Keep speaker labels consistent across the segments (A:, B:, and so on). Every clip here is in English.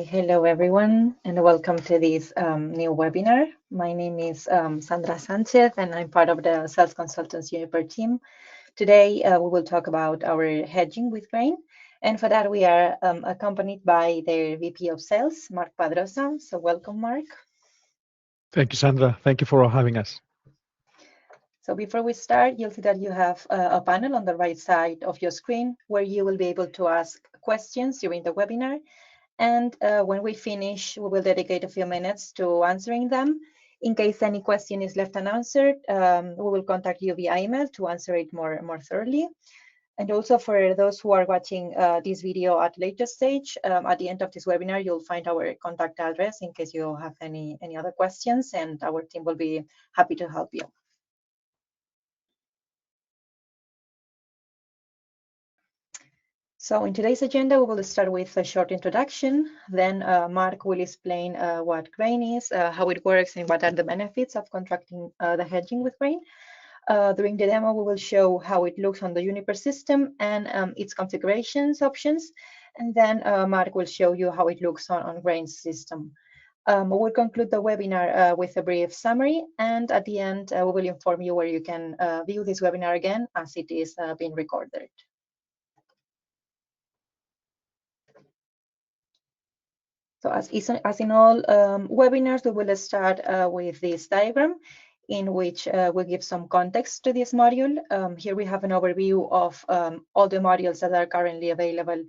A: Hello, everyone, and welcome to this new webinar. My name is Sandra Sanchez, and I'm part of the Sales Consultants Juniper team. Today, we will talk about our hedging with grain. And for that, we are accompanied by the VP of Sales, Mark Padrosa. So welcome, Mark.
B: Thank you, Sandra. Thank you for having us.
A: So before we start, you'll see that you have a panel on the right side of your screen where you will be able to ask questions during the webinar. And when we finish, we will dedicate a few minutes to answering them. In case any question is left unanswered, we will contact you via email to answer it more thoroughly. And also for those who are watching this video at later stage, at the end of this webinar, you'll find our contact address in case you have any other questions, and our team will be happy to help you. So in today's agenda, we will start with a short introduction. Then Mark will explain what grain is, how it works, and what are the benefits of contracting the hedging with grain. During the demo, we will show how it looks on the Juniper system and its configurations options. And then Mark will show you how it looks on grain's system. We will conclude the webinar with a brief summary. And at the end, we will inform you where you can view this webinar again as it is being recorded. So as in all webinars, we will start with this diagram in which we give some context to this module. Here we have an overview of all the modules that are currently available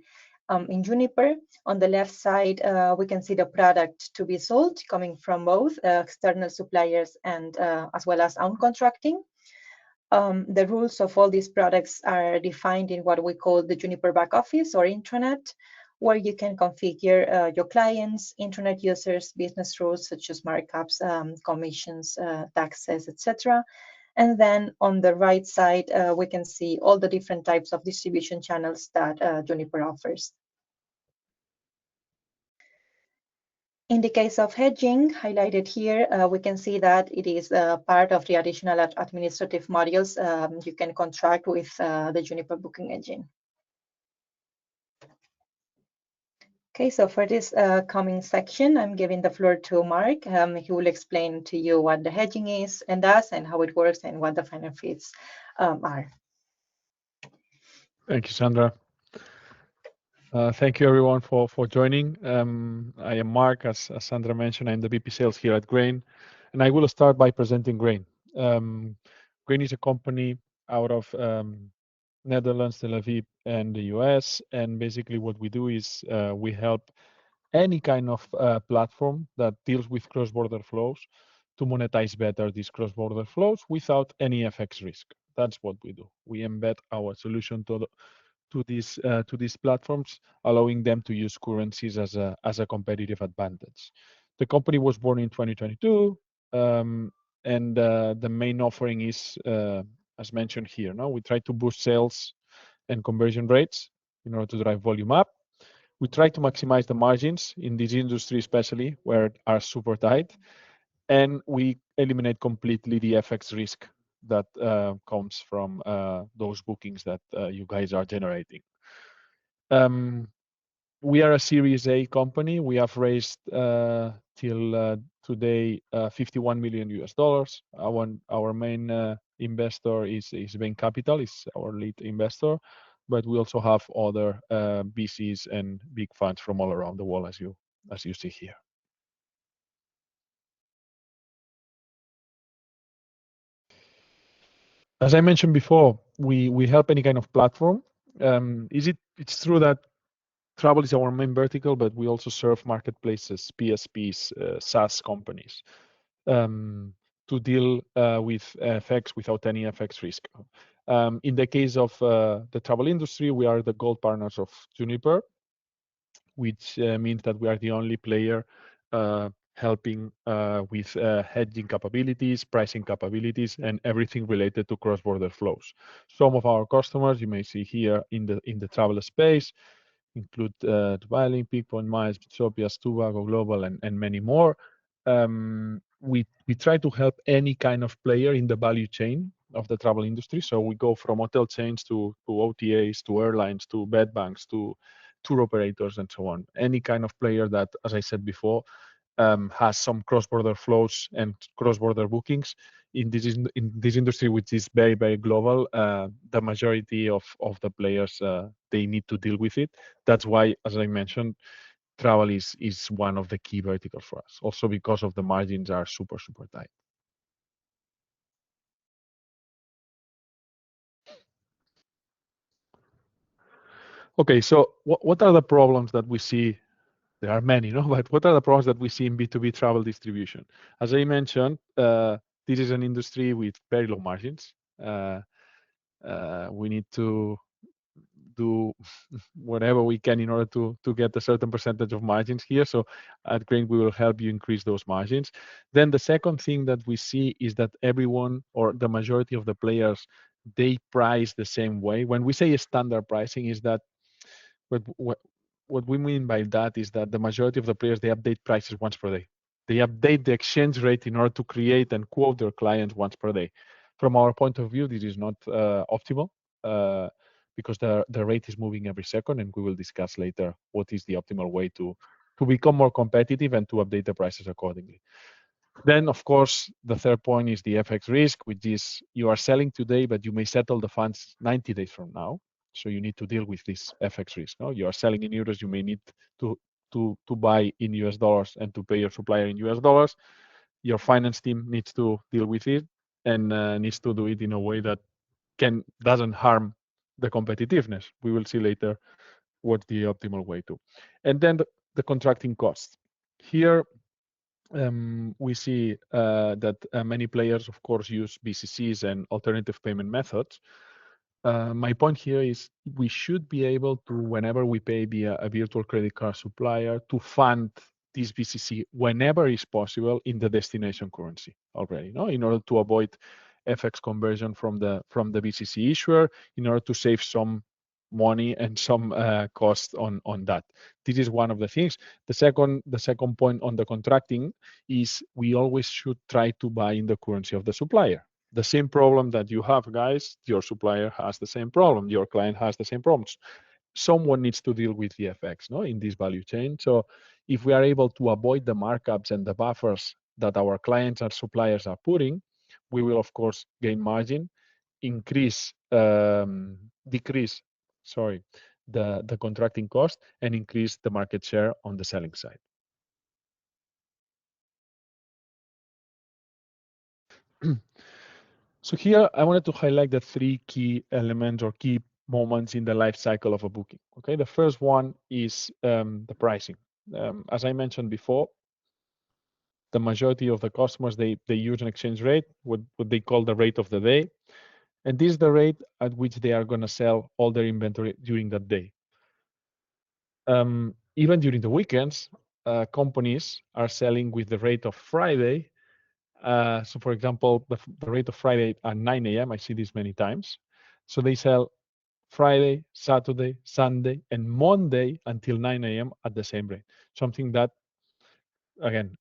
A: in Juniper. On the left side, we can see the product to be sold coming from both external suppliers and as well as own contracting. The rules of all these products are defined in what we call the Juniper back office or intranet, where you can configure your clients, internet users, business rules such as markups, commissions, taxes, etc. And then on the right side, we can see all the different types of distribution channels that Juniper offers. In the case of hedging, highlighted here, we can see that it is part of the additional administrative modules you can contract with the Juniper Booking Engine. Okay, so for this coming section, I'm giving the floor to Mark. He will explain to you what the hedging is and does and how it works and what the benefits are.
B: Thank you, Sandra. Thank you, everyone, for joining. I am Mark, as Sandra mentioned. I'm the VP Sales here at Grain, and I will start by presenting Grain. Grain is a company out of Netherlands, Tel Aviv, and the US. And basically what we do is we help any kind of platform that deals with cross-border flows to monetize better these cross-border flows without any FX risk. That's what we do. We embed our solution to these platforms, allowing them to use currencies as a competitive advantage. The company was born in 2022, and the main offering is, as mentioned here. Now we try to boost sales and conversion rates in order to drive volume up. We try to maximize the margins in this industry, especially where it are super tight, and we eliminate completely the FX risk that comes from those bookings that you guys are generating. We are a Series A company. We have raised till today $51 million. Our main investor is Bain Capital, is our lead investor, but we also have other VCs and big funds from all around the world, as you see here. As I mentioned before, we help any kind of platform. It's true that travel is our main vertical, but we also serve marketplaces, PSPs, SaaS companies to deal with FX without any FX risk. In the case of the travel industry, we are the gold partners of Juniper, which means that we are the only player helping with hedging capabilities, pricing capabilities, and everything related to cross-border flows. Some of our customers, you may see here in the travel space, include Dubai Olympic, Point Miles, Sopias, Tobago Global, and many more. We try to help any kind of player in the value chain of the travel industry. So we go from hotel chains to OTAs, to airlines, to bed banks, to tour operators, and so on. Any kind of player that, as I said before, has some cross-border flows and cross-border bookings in this industry, which is very, very global. The majority of the players, they need to deal with it. That's why, as I mentioned, travel is one of the key verticals for us. Also because of the margins are super, super tight. Okay, so what are the problems that we see? There are many, no? But what are the problems that we see in B2B travel distribution? As I mentioned, this is an industry with very low margins. We need to do whatever we can in order to get a certain percentage of margins here. So at Grain, we will help you increase those margins. Then the second thing that we see is that everyone or the majority of the players, they price the same way. When we say standard pricing, is that what we mean by that is that the majority of the players, they update prices once per day. They update the exchange rate in order to create and quote their clients once per day. From our point of view, this is not optimal because the rate is moving every second, and we will discuss later what is the optimal way to become more competitive and to update the prices accordingly. Then, of course, the third point is the FX risk, which is you are selling today, but you may settle the funds 90 days from now. So you need to deal with this FX risk. No, you are selling in euros. You may need to buy in US dollars and to pay your supplier in US dollars. Your finance team needs to deal with it and needs to do it in a way that doesn't harm the competitiveness. We will see later what's the optimal way to. And then the contracting costs. Here we see that many players, of course, use BCCs and alternative payment methods. My point here is we should be able to, whenever we pay via a virtual credit card supplier, to fund this BCC whenever is possible in the destination currency already, no? In order to avoid FX conversion from the BCC issuer, in order to save some money and some cost on that. This is one of the things. The second point on the contracting is we always should try to buy in the currency of the supplier. The same problem that you have, guys, your supplier has the same problem. Your client has the same problems. Someone needs to deal with the FX, no, in this value chain. So if we are able to avoid the markups and the buffers that our clients and suppliers are putting, we will, of course, gain margin, decrease the contracting cost, and increase the market share on the selling side. So here I wanted to highlight the three key elements or key moments in the life cycle of a booking. Okay, the first one is the pricing. As I mentioned before, the majority of the customers, they use an exchange rate, what they call the rate of the day. And this is the rate at which they are going to sell all their inventory during that day. Even during the weekends, companies are selling with the rate of Friday. So for example, the rate of Friday at 9 a.m., I see this many times. So they sell Friday, Saturday, Sunday, and Monday until 9 a.m. at the same rate. Something that, again,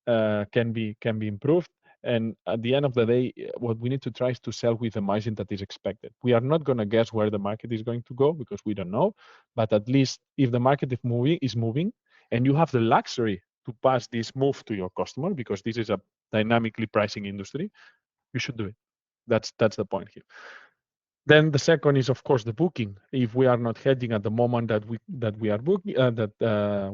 B: can be improved. And at the end of the day, what we need to try is to sell with the margin that is expected. We are not going to guess where the market is going to go because we don't know. But at least if the market is moving, and you have the luxury to pass this move to your customer, because this is a dynamically pricing industry, you should do it. That's the point here. Then the second is, of course, the booking. If we are not hedging at the moment that we are booking,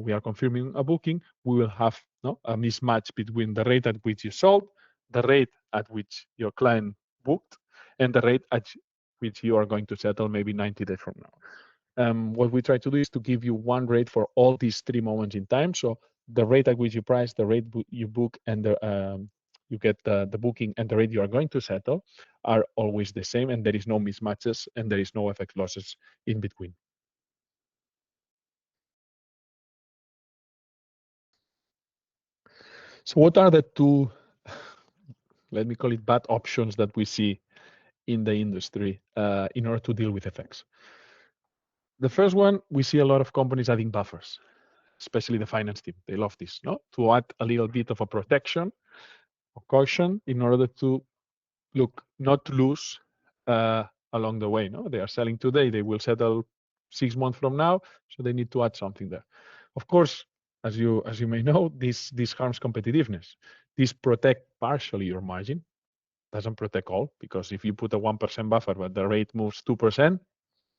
B: we are confirming a booking, we will have a mismatch between the rate at which you sold, the rate at which your client booked, and the rate at which you are going to settle maybe 90 days from now. What we try to do is to give you one rate for all these three moments in time. So the rate at which you price, the rate you book, and you get the booking, and the rate you are going to settle are always the same, and there is no mismatches and there is no FX losses in between. So what are the two, let me call it, bad options that we see in the industry in order to deal with FX? The first one, we see a lot of companies adding buffers, especially the finance team. They love this, no? To add a little bit of a protection or caution in order to not lose along the way. No, they are selling today, they will settle 6 months from now, so they need to add something there. Of course, as you may know, this harms competitiveness. This protect partially your margin, doesn't protect all, because if you put a 1% buffer but the rate moves 2%,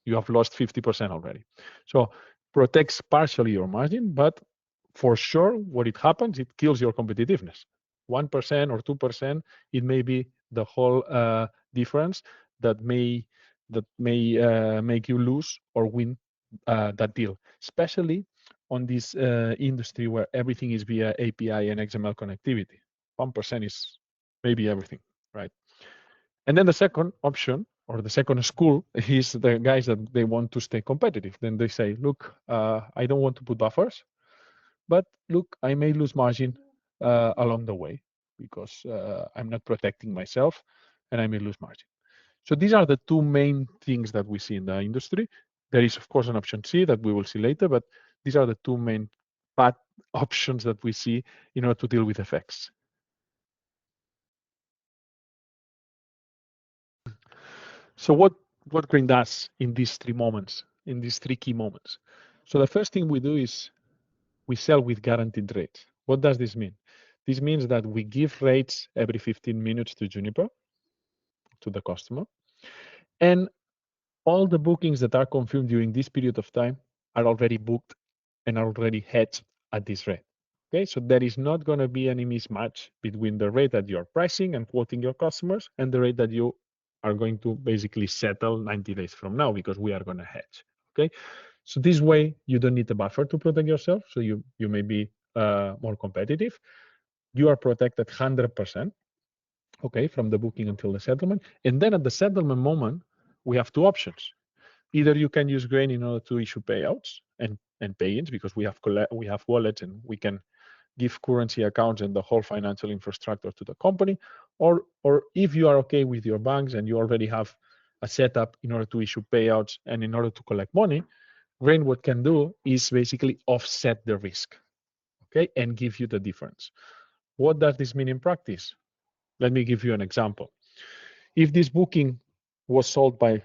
B: you have lost 50% already. So protects partially your margin, but for sure, what it happens, it kills your competitiveness. 1% or 2%, it may be the whole difference that may make you lose or win that deal, especially on this industry where everything is via API and XML connectivity. 1% is maybe everything, right? And then the second option, or the second school, is the guys that they want to stay competitive. Then they say, look, I don't want to put buffers, but look, I may lose margin along the way because I'm not protecting myself and I may lose margin. So these are the two main things that we see in the industry. There is, of course, an option C that we will see later, but these are the two main bad options that we see in order to deal with effects. So what Grain does in these three moments, in these three key moments? So the first thing we do is we sell with guaranteed rates. What does this mean? This means that we give rates every 15 minutes to Juniper, to the customer, and all the bookings that are confirmed during this period of time are already booked and are already hedged at this rate. Okay, so there is not going to be any mismatch between the rate that you're pricing and quoting your customers and the rate that you are going to basically settle 90 days from now, because we are going to hedge. Okay, so this way you don't need a buffer to protect yourself, so you may be more competitive. You are protected 100%, okay, from the booking until the settlement. And then at the settlement moment, we have two options. Either you can use Grain in order to issue payouts and pay-ins, because we have wallets and we can give currency accounts and the whole financial infrastructure to the company, or if you are okay with your banks and you already have a setup in order to issue payouts and in order to collect money, Grain what can do is basically offset the risk, okay, and give you the difference. What does this mean in practice? Let me give you an example. If this booking was sold by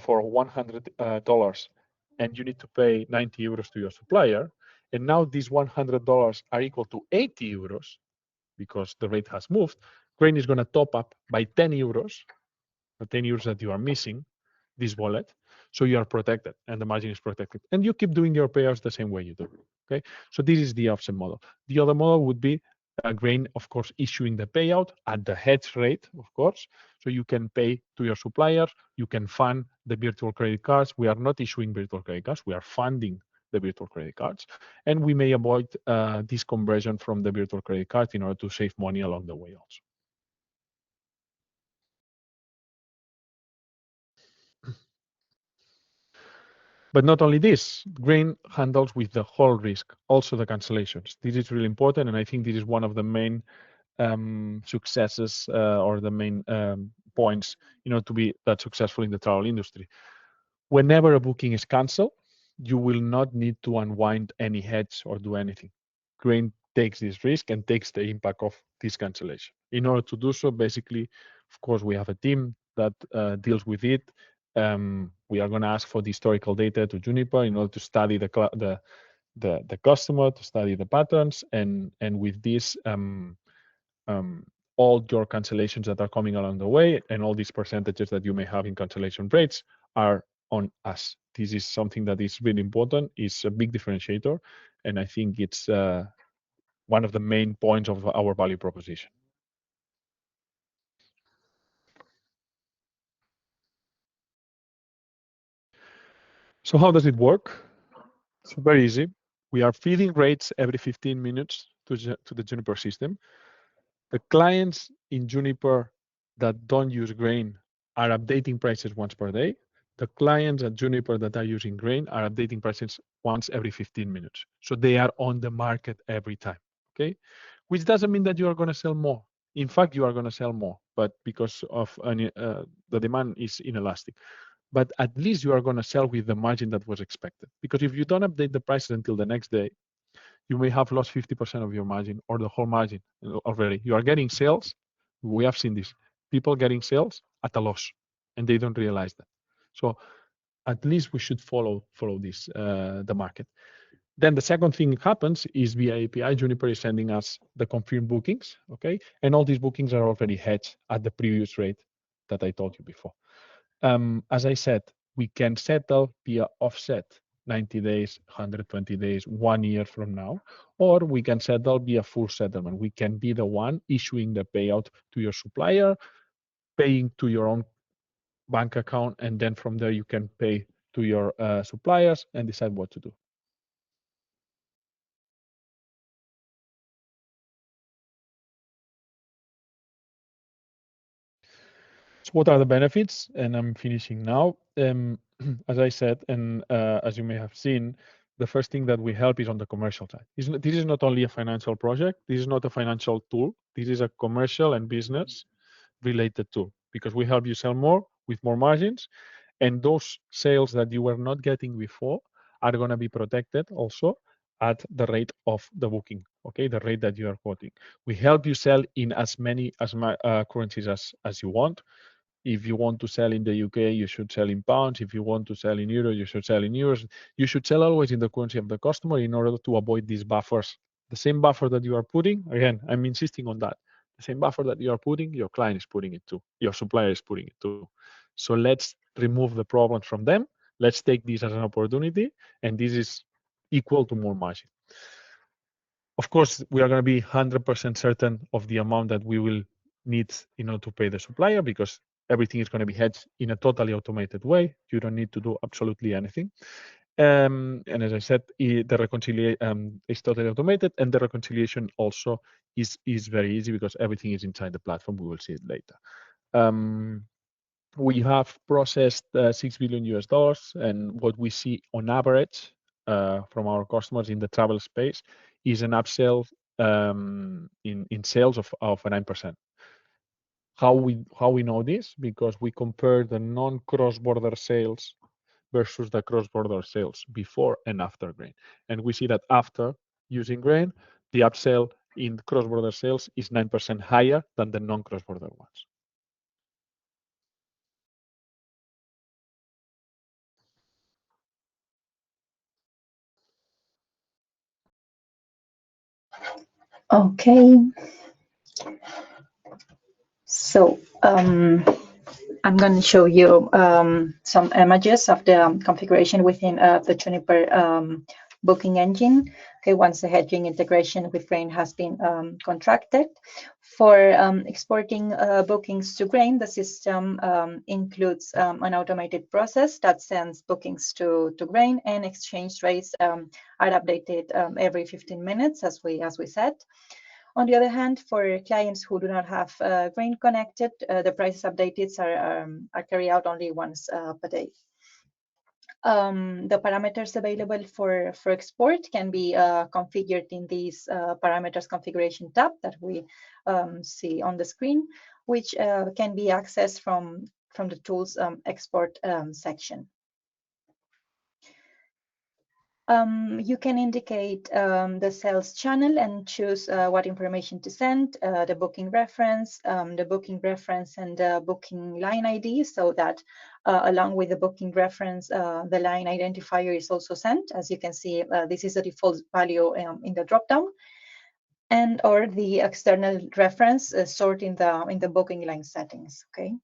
B: for $100 and you need to pay 90 euros to your supplier, and now these $100 are equal to 80 euros because the rate has moved, Grain is going to top up by 10 euros, the 10 euros that you are missing, this wallet, so you are protected and the margin is protected. And you keep doing your payouts the same way you do. Okay, so this is the offset model. The other model would be Grain, of course, issuing the payout at the hedge rate, of course. So you can pay to your suppliers, you can fund the virtual credit cards. We are not issuing virtual credit cards, we are funding the virtual credit cards. And we may avoid this conversion from the virtual credit card in order to save money along the way also. But not only this, Grain handles with the whole risk, also the cancellations. This is really important, and I think this is one of the main successes or the main points, to be that successful in the travel industry. Whenever a booking is canceled, you will not need to unwind any hedge or do anything. Grain takes this risk and takes the impact of this cancellation. In order to do so, basically, of course, we have a team that deals with it. We are going to ask for the historical data to Juniper in order to study the customer, to study the patterns, and with this, all your cancellations that are coming along the way and all these percentages that you may have in cancellation rates are on us. This is something that is really important. It's a big differentiator, and I think it's one of the main points of our value proposition. So how does it work? It's very easy. We are feeding rates every 15 minutes to the Juniper system. The clients in Juniper that don't use Grain are updating prices once per day. The clients at Juniper that are using Grain are updating prices once every 15 minutes. So they are on the market every time, okay? Which doesn't mean that you are going to sell more. In fact, you are going to sell more, but because of the demand is inelastic. But at least you are going to sell with the margin that was expected. Because if you don't update the prices until the next day, you may have lost 50% of your margin or the whole margin already. You are getting sales. We have seen this. People getting sales at a loss, and they don't realize that. So at least we should follow this the market. Then the second thing happens is via API, Juniper is sending us the confirmed bookings, okay? And all these bookings are already hedged at the previous rate that I told you before. As I said, we can settle via offset 90 days, 120 days, 1 year from now, or we can settle via full settlement. We can be the one issuing the payout to your supplier, paying to your own bank account, and then from there you can pay to your suppliers and decide what to do. So what are the benefits? And I'm finishing now. As I said, and as you may have seen, the first thing that we help is on the commercial side. This is not only a financial project. This is not a financial tool. This is a commercial and business related tool, because we help you sell more with more margins, and those sales that you were not getting before are going to be protected also at the rate of the booking, okay, the rate that you are quoting. We help you sell in as many currencies as you want. If you want to sell in the UK, you should sell in pounds. If you want to sell in euros, you should sell in euros. You should sell always in the currency of the customer in order to avoid these buffers. The same buffer that you are putting, again, I'm insisting on that. The same buffer that you are putting, your client is putting it too. Your supplier is putting it too. So let's remove the problems from them. Let's take this as an opportunity, and this is equal to more margin. Of course, we are going to be 100% certain of the amount that we will need in order to pay the supplier, because everything is going to be hedged in a totally automated way. You don't need to do absolutely anything. And as I said, the reconciliation is totally automated, and the reconciliation also is very easy because everything is inside the platform. We will see it later. We have processed $6 billion US, and what we see on average from our customers in the travel space is an upsell in sales of 9%. How we know this? Because we compare the non-cross-border sales versus the cross-border sales before and after Grain, and we see that after using Grain, the upsell in cross-border sales is 9% higher than the non-cross-border ones.
A: Okay. So I'm going to show you some images of the configuration within the Juniper Booking Engine. Okay, once the hedging integration with Grain has been contracted. For exporting bookings to Grain, the system includes an automated process that sends bookings to Grain, and exchange rates are updated every 15 minutes, as we said. On the other hand, for clients who do not have Grain connected, the prices updates are carried out only once per day. The parameters available for export can be configured in this parameters configuration tab that we see on the screen, which can be accessed from the tools export section. You can indicate the sales channel and choose what information to send, the booking reference and the booking line ID, so that along with the booking reference, the line identifier is also sent. As you can see, this is the default value in the dropdown, and or the external reference stored in the booking line settings. Okay.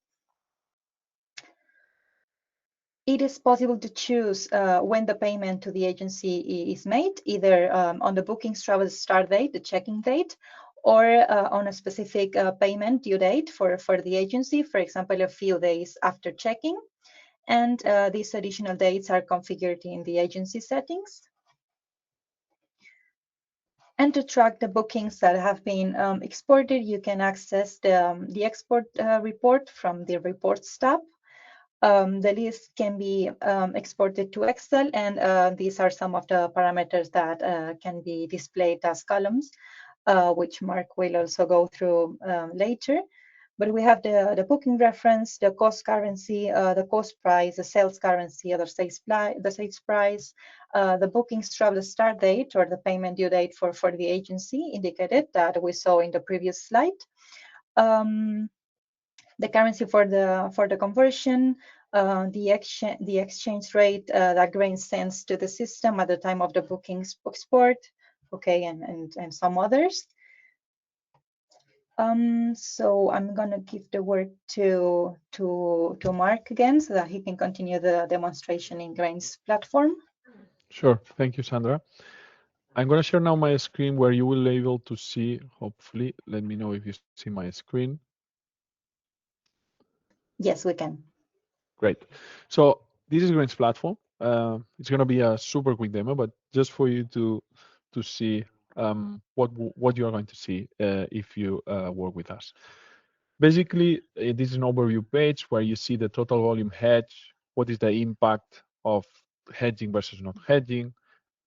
A: It is possible to choose when the payment to the agency is made, either on the booking's travel start date, the checking date, or on a specific payment due date for the agency, for example, a few days after checking. And these additional dates are configured in the agency settings. And to track the bookings that have been exported, you can access the export report from the Reports tab. The list can be exported to Excel, and these are some of the parameters that can be displayed as columns, which Mark will also go through later. But we have the booking reference, the cost currency, the cost price, the sales currency, or the sales price, the booking's travel start date or the payment due date for the agency indicated that we saw in the previous slide. The currency for the conversion, the exchange rate that Grain sends to the system at the time of the booking export, okay, and some others. So I'm gonna give the word to Mark again so that he can continue the demonstration in Grain's platform.
B: Sure, thank you, Sandra. I'm going to share now my screen where you will be able to see, hopefully, let me know if you see my screen.
A: Yes, we can.
B: Great. So this is Grain's platform. It's going to be a super quick demo, but just for you to see what you are going to see if you work with us. Basically, this is an overview page where you see the total volume hedge, what is the impact of hedging versus not hedging.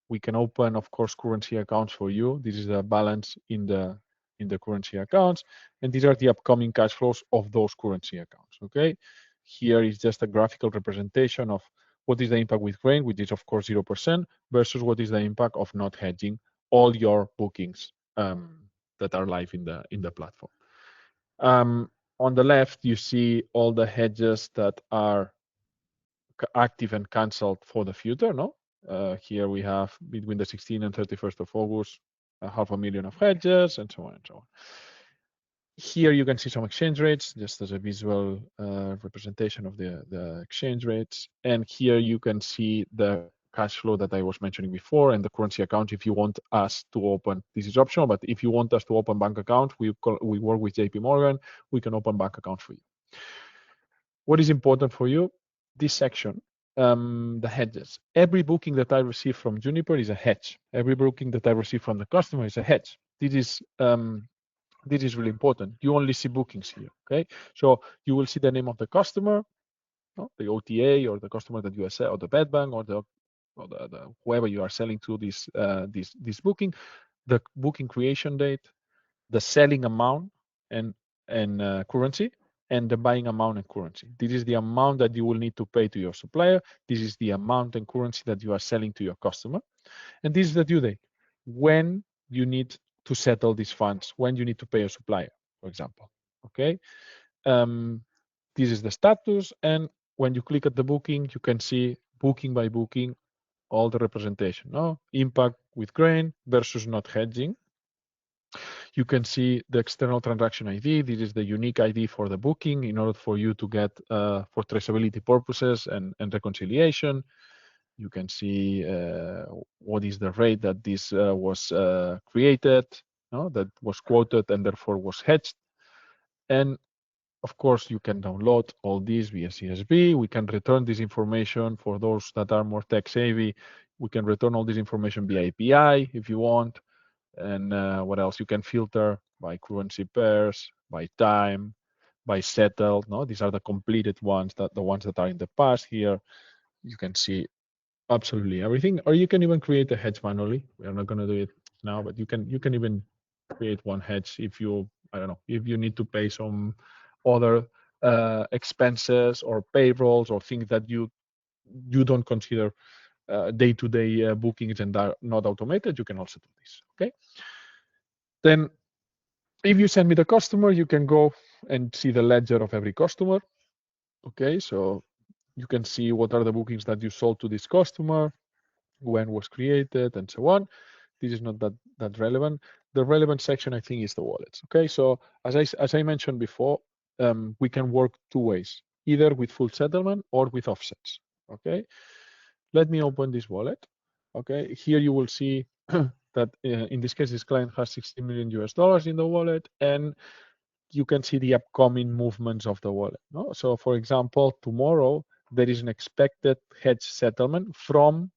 B: We can open, of course, currency accounts for you. This is the balance in the currency accounts, and these are the upcoming cash flows of those currency accounts. Okay, here is just a graphical representation of what is the impact with grain, which is of course 0%, versus what is the impact of not hedging all your bookings that are live in the platform. On the left, you see all the hedges that are active and cancelled for the future. No, here we have between the 16th and 31st of August, 500,000 of hedges, and so on and so on. Here you can see some exchange rates, just as a visual representation of the exchange rates. And here you can see the cash flow that I was mentioning before and the currency account. If you want us to open, this is optional, but if you want us to open bank accounts, we work with JP Morgan, we can open bank accounts for you. What is important for you? This section, the hedges. Every booking that I receive from Juniper is a hedge. Every booking that I receive from the customer is a hedge. This is really important. You only see bookings here, okay? So you will see the name of the customer, the OTA, or the customer that you are selling, or the bed bank, or the whoever you are selling to this booking, the booking creation date, the selling amount and currency, and the buying amount and currency. This is the amount that you will need to pay to your supplier. This is the amount and currency that you are selling to your customer. And this is the due date, when you need to settle these funds, when you need to pay a supplier, for example. Okay. This is the status. And when you click at the booking, you can see booking by booking all the representation. No impact with grain versus not hedging. You can see the external transaction ID. This is the unique ID for the booking in order for you to get for traceability purposes and reconciliation. You can see what is the rate that this was created, that was quoted and therefore was hedged. And of course, you can download all these via CSV. We can return this information for those that are more tech savvy. We can return all this information via API if you want. And what else? You can filter by currency pairs, by time, by settled. No, these are the completed ones, the ones that are in the past. Here you can see absolutely everything, or you can even create a hedge manually. We are not going to do it now, but you can even create one hedge if you, I don't know, if you need to pay some other expenses or payrolls or things that you don't consider day-to-day bookings and are not automated. You can also do this. Okay. Then if you send me the customer, you can go and see the ledger of every customer. Okay, so you can see what are the bookings that you sold to this customer, when was created, and so on. This is not that relevant. The relevant section, I think, is the wallets. Okay, so as I mentioned before, we can work two ways, either with full settlement or with offsets. Okay, let me open this wallet. Okay, here you will see that in this case, this client has $60 million in the wallet, and you can see the upcoming movements of the wallet. No? So, for example, tomorrow there is an expected hedge settlement from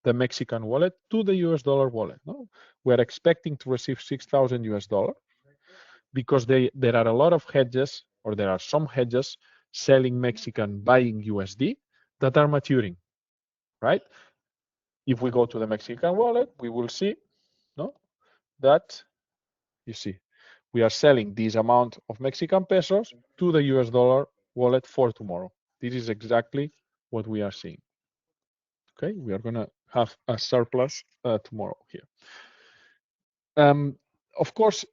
B: the Mexican wallet to the US dollar wallet. No? We're expecting to receive 6,000 US dollar because there are a lot of hedges, or there are some hedges selling Mexican, buying USD that are maturing, right? If we go to the Mexican wallet, we will see that you see we are selling this amount of Mexican pesos to the US dollar wallet for tomorrow. This is exactly what we are seeing. Okay, we are going to have a surplus tomorrow here. Of course,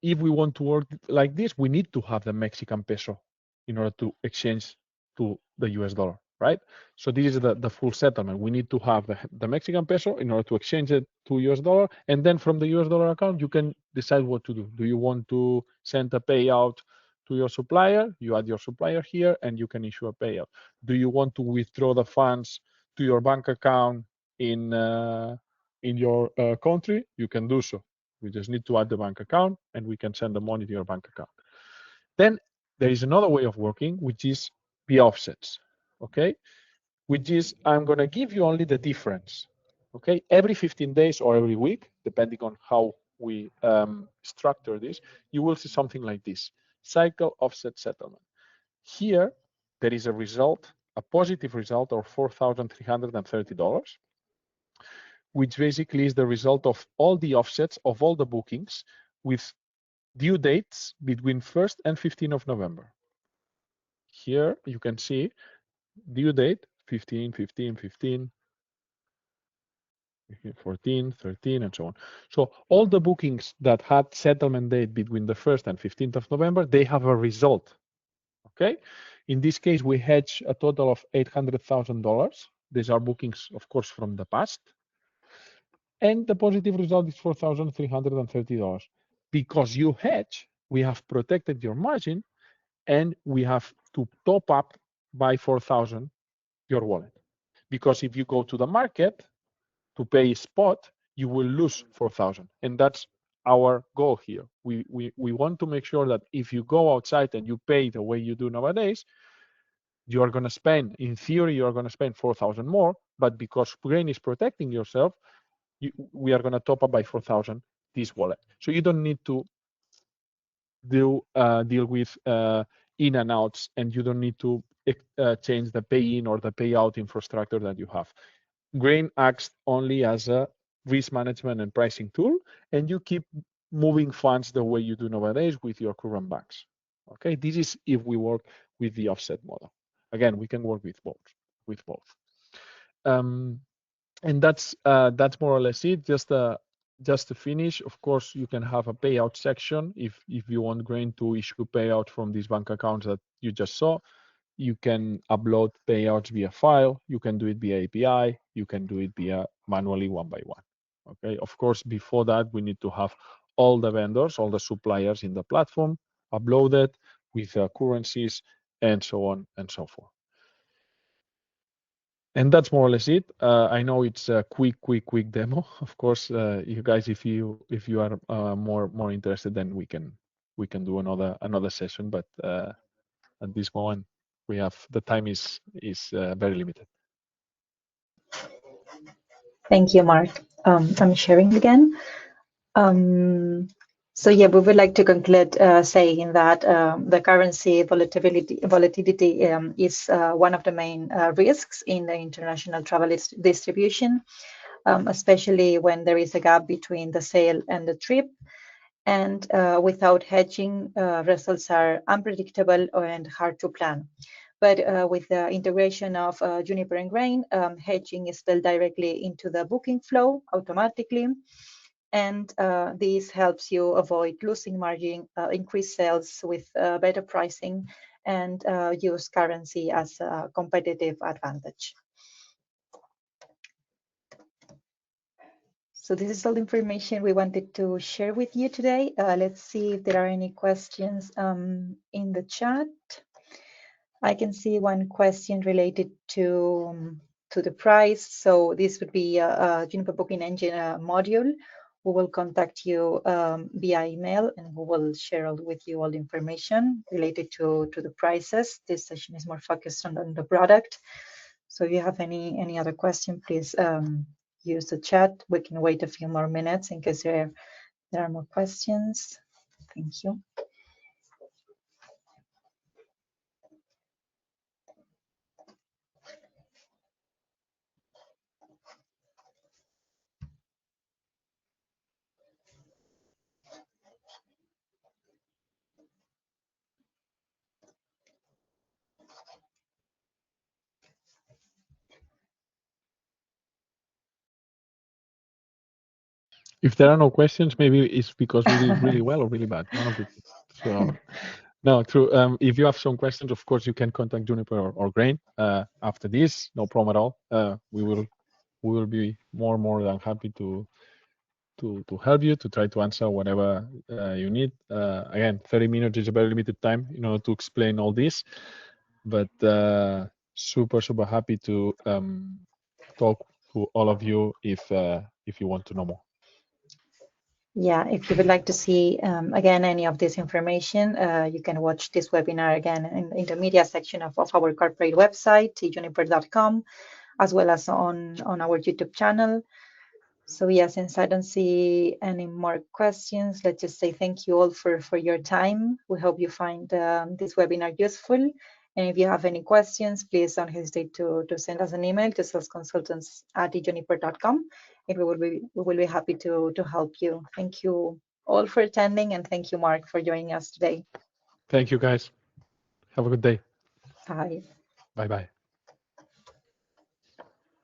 B: if we want to work like this, we need to have the Mexican peso in order to exchange to the US dollar, right? So this is the full settlement. We need to have the Mexican peso in order to exchange it to US dollar. And then from the US dollar account, you can decide what to do. Do you want to send a payout to your supplier? You add your supplier here and you can issue a payout. Do you want to withdraw the funds to your bank account in your country? You can do so. We just need to add the bank account and we can send the money to your bank account. Then there is another way of working, which is the offsets, okay? Which is, I'm gonna give you only the difference, okay? Every 15 days or every week, depending on how we structure this, you will see something like this, cycle offset settlement. Here, there is a result, a positive result of $4,330, which basically is the result of all the offsets of all the bookings with due dates between 1st and 15th of November. Here you can see due date 15, 15, 15, 14, 13, and so on. So all the bookings that had settlement date between the 1st and 15th of November, they have a result. Okay. In this case, we hedge a total of $800,000. These are bookings, of course, from the past. And the positive result is $4,330. Because you hedge, we have protected your margin and we have to top up by 4,000 your wallet. Because if you go to the market to pay spot, you will lose 4,000. And that's our goal here. We want to make sure that if you go outside and you pay the way you do nowadays, you are going to spend, in theory, you are going to spend 4,000 more, but because Grain is protecting yourself, we are going to top up by 4,000 this wallet. So you don't need to deal with in and outs, and you don't need to change the pay-in or the payout infrastructure that you have. Grain acts only as a risk management and pricing tool, and you keep moving funds the way you do nowadays with your current banks. Okay, this is if we work with the offset model. Again, we can work with both. And that's more or less it. Just to finish, of course, you can have a payout section if you want Grain to issue payout from these bank accounts that you just saw. You can upload payouts via file. You can do it via API. You can do it via manually one by one. Okay. Of course, before that, we need to have all the vendors, all the suppliers in the platform uploaded with currencies and so on and so forth. And that's more or less it. I know it's a quick demo. Of course, you guys, if you are more interested, then we can do another session. But at this moment, we have the time is very limited.
A: Thank you, Mark. I'm sharing again. So yeah, we would like to conclude saying that the currency volatility is one of the main risks in the international travel distribution, especially when there is a gap between the sale and the trip. And without hedging, results are unpredictable and hard to plan. But with the integration of Juniper and Grain, hedging is built directly into the booking flow automatically. And this helps you avoid losing margin, increase sales with better pricing, and use currency as a competitive advantage. So this is all the information we wanted to share with you today. Let's see if there are any questions in the chat. I can see one question related to the price. So this would be a Juniper Booking Engine module. We will contact you via email, and we will share with you all the information related to the prices. This session is more focused on the product. So if you have any other question, please use the chat. We can wait a few more minutes in case there are more questions. Thank you.
B: If there are no questions, maybe it's because we did really well or really bad. One of the two. So No, true. If you have some questions, of course, you can contact Juniper or Grain after this. No problem at all. We will be more than happy to help you, to try to answer whatever you need. Again, 30 minutes is a very limited time in order to explain all this, but super happy to talk to all of you if you want to know more.
A: Yeah, if you would like to see again any of this information, you can watch this webinar again in the media section of our corporate website, juniper.com, as well as on our YouTube channel. So yeah, since I don't see any more questions, let's just say thank you all for your time. We hope you find this webinar useful. And if you have any questions, please don't hesitate to send us an email to salesconsultants@juniper.com, and we will be happy to help you. Thank you all for attending, and thank you, Mark, for joining us today.
B: Thank you, guys. Have a good day.
A: Bye.
B: Bye-bye.